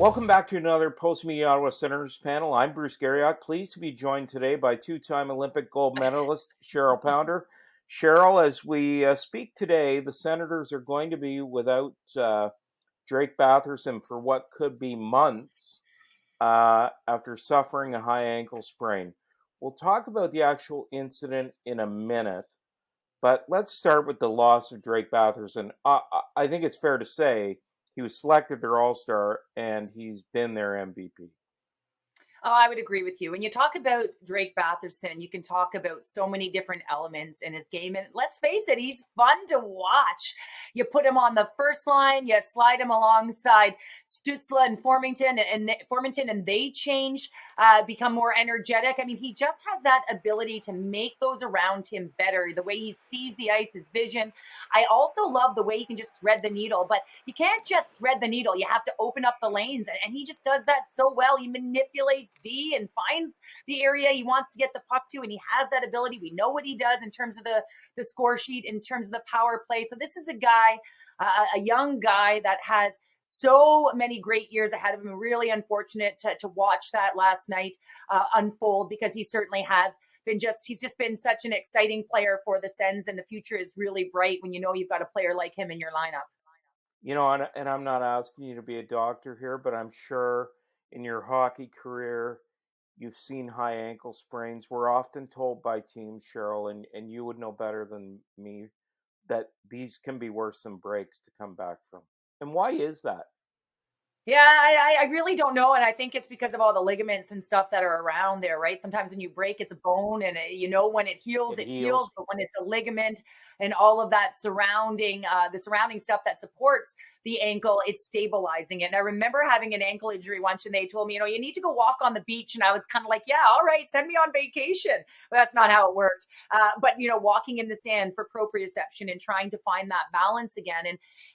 Welcome back to another Post Media Ottawa Senators panel. I'm Bruce Garriock, pleased to be joined today by two-time Olympic gold medalist Cheryl Pounder. Cheryl, as we speak today, the Senators are going to be without Drake Batherson for what could be months after suffering a high ankle sprain. We'll talk about the actual incident in a minute, but let's start with the loss of Drake Batherson. I think it's fair to say he was selected their All-Star, and he's been their MVP. Oh, I would agree with you. When you talk about Drake Batherson, you can talk about so many different elements in his game. And let's face it, he's fun to watch. You put him on the first line, you slide him alongside Stützle and Formenton, and they change, become more energetic. I mean, he just has that ability to make those around him better. The way he sees the ice, his vision. I also love the way he can just thread the needle, but you can't just thread the needle. You have to open up the lanes, and he just does that so well. He manipulates D and finds the area he wants to get the puck to, and he has that ability. We know what he does in terms of the score sheet, in terms of the power play. So this is a guy, a young guy that has so many great years ahead of him. Really unfortunate to watch that last night unfold, because he certainly has been he's just been such an exciting player for the Sens, and the future is really bright when you know you've got a player like him in your lineup. You know, and I'm not asking you to be a doctor here, but I'm sure in your hockey career, you've seen high ankle sprains. We're often told by teams, Cheryl, and you would know better than me, that these can be worse than breaks to come back from. And why is that? Yeah, I really don't know. And I think it's because of all the ligaments and stuff that are around there, right? Sometimes when you break, it's a bone, and when it heals, It it heals. heals. But when it's a ligament and all of that the surrounding stuff that supports the ankle, it's stabilizing it. And I remember having an ankle injury once, and they told me, you need to go walk on the beach. And I was kind of like, yeah, all right, send me on vacation. But that's not how it worked. But walking in the sand for proprioception and trying to find that balance again.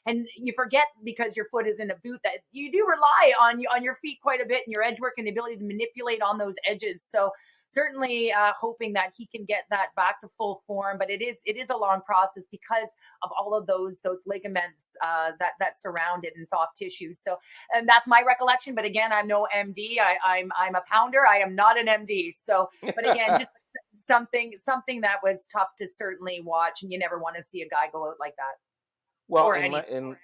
And you forget, because your foot is in a boot, that you do rely on your feet quite a bit, and your edge work and the ability to manipulate on those edges. So certainly hoping that he can get that back to full form, but it is a long process because of all of those ligaments that surround it and soft tissues. So, and that's my recollection. But again, I'm no MD. I'm a pounder. I am not an MD. So, but again, just something that was tough to certainly watch, and you never want to see a guy go out like that. Well, Or and, any. and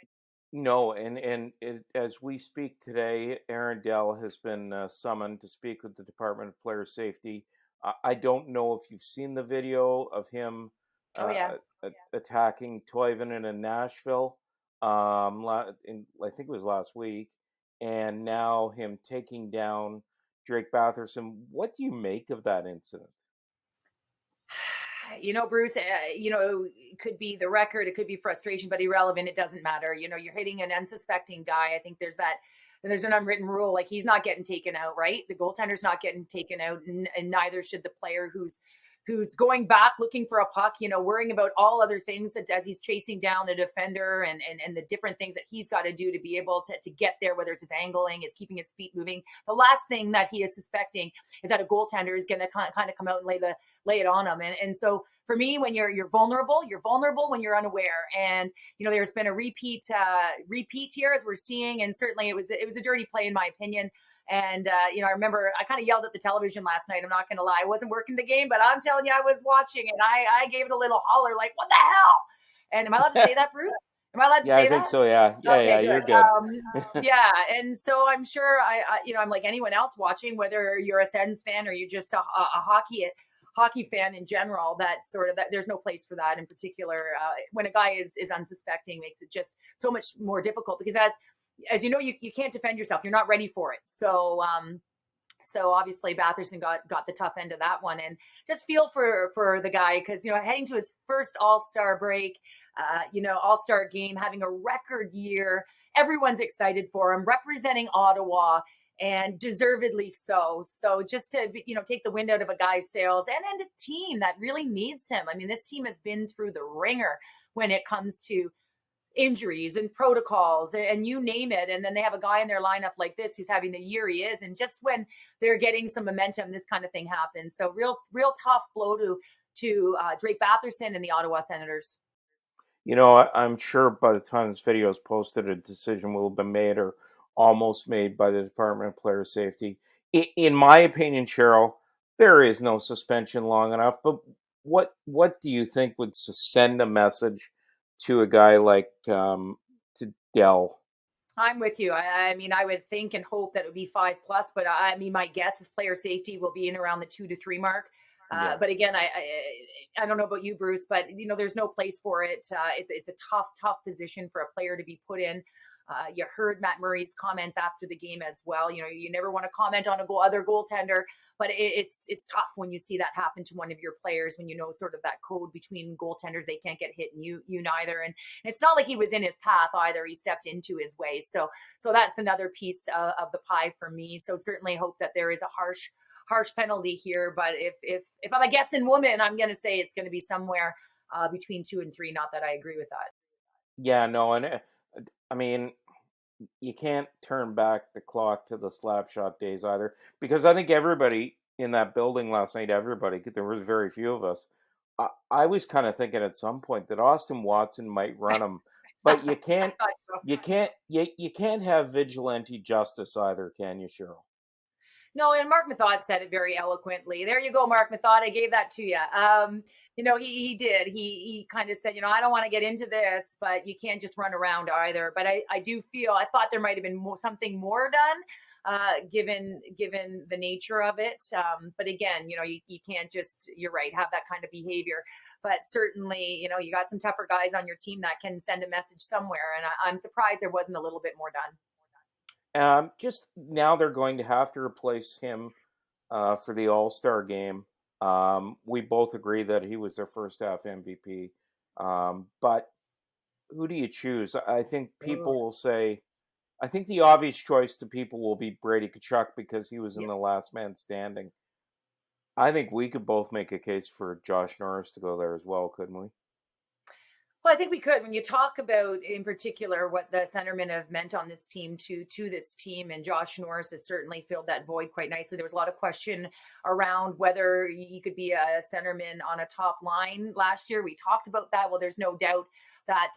no, and as we speak today, Aaron Dell has been summoned to speak with the Department of Player Safety. I don't know if you've seen the video of him Oh yeah. attacking Toivonen in Nashville. I think it was last week, and now him taking down Drake Batherson. What do you make of that incident? Bruce, it could be the record, it could be frustration, but irrelevant. It doesn't matter. You're hitting an unsuspecting guy. I think there's an unwritten rule, like he's not getting taken out, right? The goaltender's not getting taken out, and neither should the player who's going back looking for a puck, worrying about all other things that as he's chasing down the defender and the different things that he's got to do to be able to get there, whether it's his angling, is keeping his feet moving. The last thing that he is suspecting is that a goaltender is going to kind of come out and lay it on him. And so for me, when you're vulnerable when you're unaware. And, there's been a repeat here, as we're seeing. And certainly it was a dirty play, in my opinion. And, I remember I kind of yelled at the television last night. I'm not going to lie. I wasn't working the game, but I'm telling you, I was watching, and I gave it a little holler, like, what the hell? And am I allowed to say that, Bruce? Am I allowed to Yeah, I say think that? so. Yeah, Okay, you're good. good. Yeah. And so I'm sure I'm like anyone else watching, whether you're a Sens fan or you're just a hockey fan in general, that there's no place for that in particular. When a guy is unsuspecting, makes it just so much more difficult, because as you know, you can't defend yourself. You're not ready for it. So obviously Batherson got the tough end of that one, and just feel for the guy, because heading to his first All-Star break, All-Star game, having a record year, everyone's excited for him, representing Ottawa, and deservedly so. So just to take the wind out of a guy's sails, and a team that really needs him. I mean, this team has been through the ringer when it comes to injuries and protocols and you name it. And then they have a guy in their lineup like this who's having the year he is. And just when they're getting some momentum, this kind of thing happens. So real tough blow to Drake Batherson and the Ottawa Senators. I'm sure by the time this video is posted, a decision will have been made, or almost made by the Department of Player Safety. In my opinion, Cheryl, there is no suspension long enough. But what do you think would send a message to a guy like to Dell? I'm with you. I mean, I would think and hope that it would be 5+, but I mean, my guess is player safety will be in around the 2 to 3 mark. Yeah. But again, I don't know about you, Bruce, but there's no place for it. It's a tough position for a player to be put in. You heard Matt Murray's comments after the game as well. You never want to comment on other goaltender, but it's tough when you see that happen to one of your players, when sort of that code between goaltenders, they can't get hit and you neither. And it's not like he was in his path either. He stepped into his way. So that's another piece of the pie for me. So certainly hope that there is a harsh penalty here. But if I'm a guessing woman, I'm going to say it's going to be somewhere between 2 and 3. Not that I agree with that. Yeah, no, and I mean, you can't turn back the clock to the slapshot days either, because I think everybody in that building last night, there was very few of us. I was kind of thinking at some point that Austin Watson might run him, but you can't, you can't have vigilante justice either, can you, Cheryl? No, and Mark Mathod said it very eloquently. There you go, Mark Mathod. I gave that to you. He did. He kind of said, I don't want to get into this, but you can't just run around either. But I do feel, I thought there might have been something more done, given the nature of it. But again, you can't just, you're right, have that kind of behavior. But certainly, you got some tougher guys on your team that can send a message somewhere. And I'm surprised there wasn't a little bit more done. Just now they're going to have to replace him for the All-Star game. We both agree that he was their first half MVP. But who do you choose? I think people will say, I think the obvious choice to people will be Brady Tkachuk because he was in the last man standing. I think we could both make a case for Josh Norris to go there as well, couldn't we? Well, I think we could. When you talk about, in particular, what the centermen have meant on this team to this team, and Josh Norris has certainly filled that void quite nicely. There was a lot of question around whether he could be a centerman on a top line last year. We talked about that. Well, there's no doubt that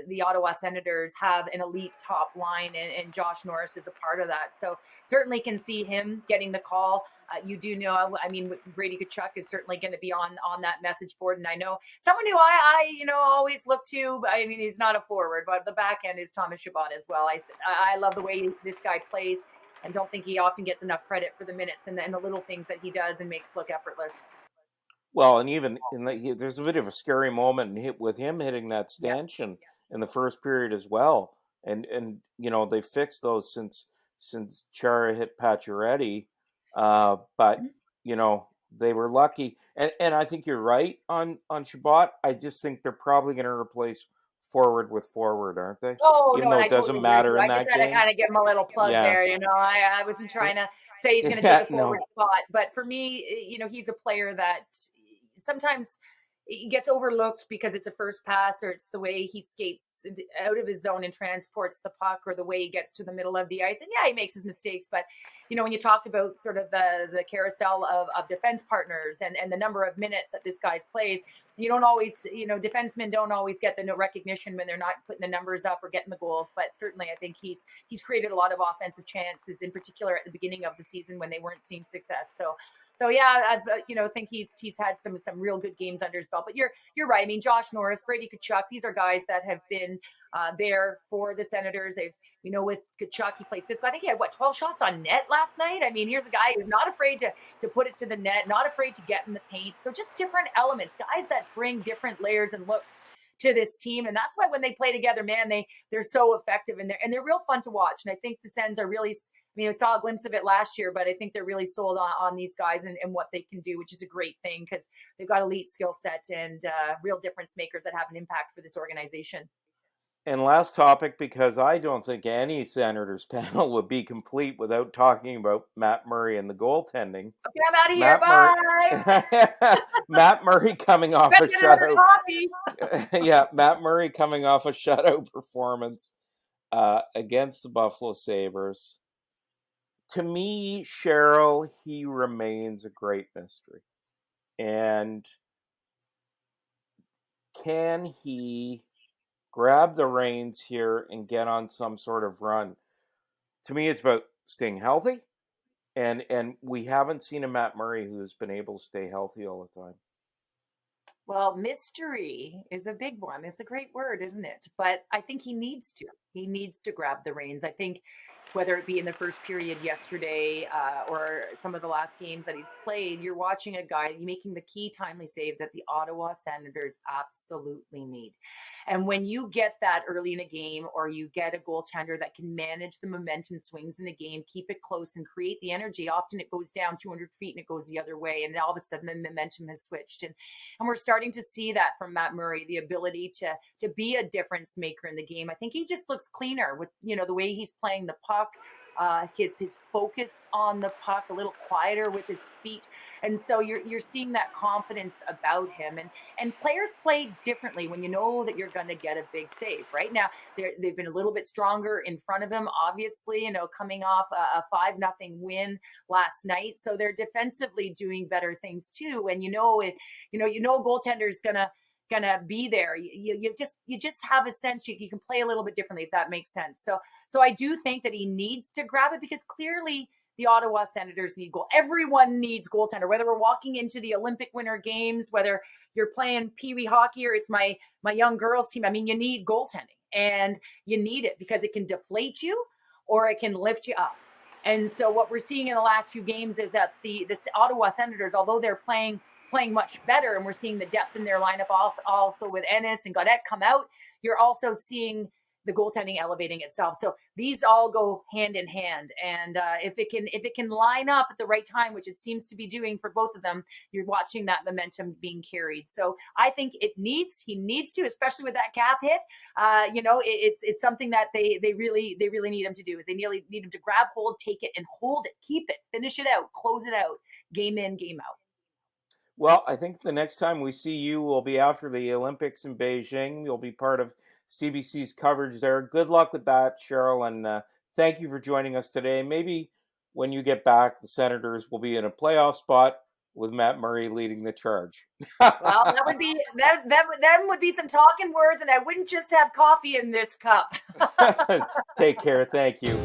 the Ottawa Senators have an elite top line, and Josh Norris is a part of that. So certainly can see him getting the call. You do know, I mean, Brady Tkachuk is certainly going to be on that message board. And I know someone who I always look to, I mean, he's not a forward, but the back end is Thomas Chabot as well. I love the way this guy plays, and don't think he often gets enough credit for the minutes and the little things that he does and makes look effortless. Well, and even there's a bit of a scary moment with him hitting that stanchion in the first period as well. And they fixed those since Chara hit Pacioretty. But they were lucky, and I think you're right on Chabot. I just think they're probably going to replace forward with forward, aren't they? Oh, Even no, though and I it doesn't totally agree with matter you. in I just that had to game. kind of give him a little plug there. I wasn't trying to say he's going to take a forward spot, but for me, he's a player that sometimes he gets overlooked because it's a first pass, or it's the way he skates out of his zone and transports the puck, or the way he gets to the middle of the ice. And he makes his mistakes, but when you talk about sort of the carousel of defense partners and the number of minutes that this guy's plays, you don't always, defensemen don't always get the recognition when they're not putting the numbers up or getting the goals. But certainly I think he's created a lot of offensive chances, in particular at the beginning of the season when they weren't seeing success. So yeah, I think he's had some real good games under his belt. But you're right. I mean, Josh Norris, Brady Tkachuk, these are guys that have been there for the Senators. They've, with Tkachuk, he plays physical. I think he had 12 shots on net last night. I mean, here's a guy who's not afraid to put it to the net, not afraid to get in the paint. So just different elements, guys that bring different layers and looks to this team. And that's why when they play together, man, they're so effective, and they're real fun to watch. And I think the Sens are really, I saw a glimpse of it last year, but I think they're really sold on these guys and what they can do, which is a great thing because they've got elite skill set and real difference makers that have an impact for this organization. And last topic, because I don't think any Senators panel would be complete without talking about Matt Murray and the goaltending. Okay, I'm out of here. Bye. Matt Murray coming off a shutout. Matt Murray coming off a shutout performance against the Buffalo Sabres. To me, Cheryl, he remains a great mystery. And can he grab the reins here and get on some sort of run? to me, it's about staying healthy. And we haven't seen a Matt Murray who's been able to stay healthy all the time. Well, mystery is a big one. It's a great word, isn't it? But I think he needs to. He needs to grab the reins. I think whether it be in the first period yesterday or some of the last games that he's played, you're watching a guy making the key timely save that the Ottawa Senators absolutely need. And when you get that early in a game, or you get a goaltender that can manage the momentum swings in a game, keep it close and create the energy, often it goes down 200 feet and it goes the other way. And all of a sudden the momentum has switched. And we're starting to see that from Matt Murray, the ability to be a difference maker in the game. I think he just looks cleaner with, the way he's playing the puck. His focus on the puck, a little quieter with his feet, and so you're seeing that confidence about him. And players play differently when you know that you're going to get a big save. Right now, they've been a little bit stronger in front of him. Obviously, coming off a 5-0 win last night, so they're defensively doing better things too. And a goaltender's gonna be there. You just have a sense you can play a little bit differently, if that makes sense. So I do think that he needs to grab it, because clearly the Ottawa Senators need goal. Everyone needs goaltender, whether we're walking into the Olympic Winter Games, whether you're playing Pee Wee hockey or it's my young girls team. I mean, you need goaltending, and you need it because it can deflate you or it can lift you up. And so what we're seeing in the last few games is that the Ottawa Senators, although they're playing much better, and we're seeing the depth in their lineup also with Ennis and Gaudette come out, you're also seeing the goaltending elevating itself. So these all go hand in hand. And if it can line up at the right time, which it seems to be doing for both of them, you're watching that momentum being carried. So I think he needs to, especially with that cap hit. It's something that they really need him to do. They nearly need him to grab hold, take it, and hold it, keep it, finish it out, close it out, game in, game out. Well, I think the next time we see you will be after the Olympics in Beijing. You'll be part of CBC's coverage there. Good luck with that, Cheryl, and thank you for joining us today. Maybe when you get back, the Senators will be in a playoff spot with Matt Murray leading the charge. Well, that would be some talking words, and I wouldn't just have coffee in this cup. Take care. Thank you.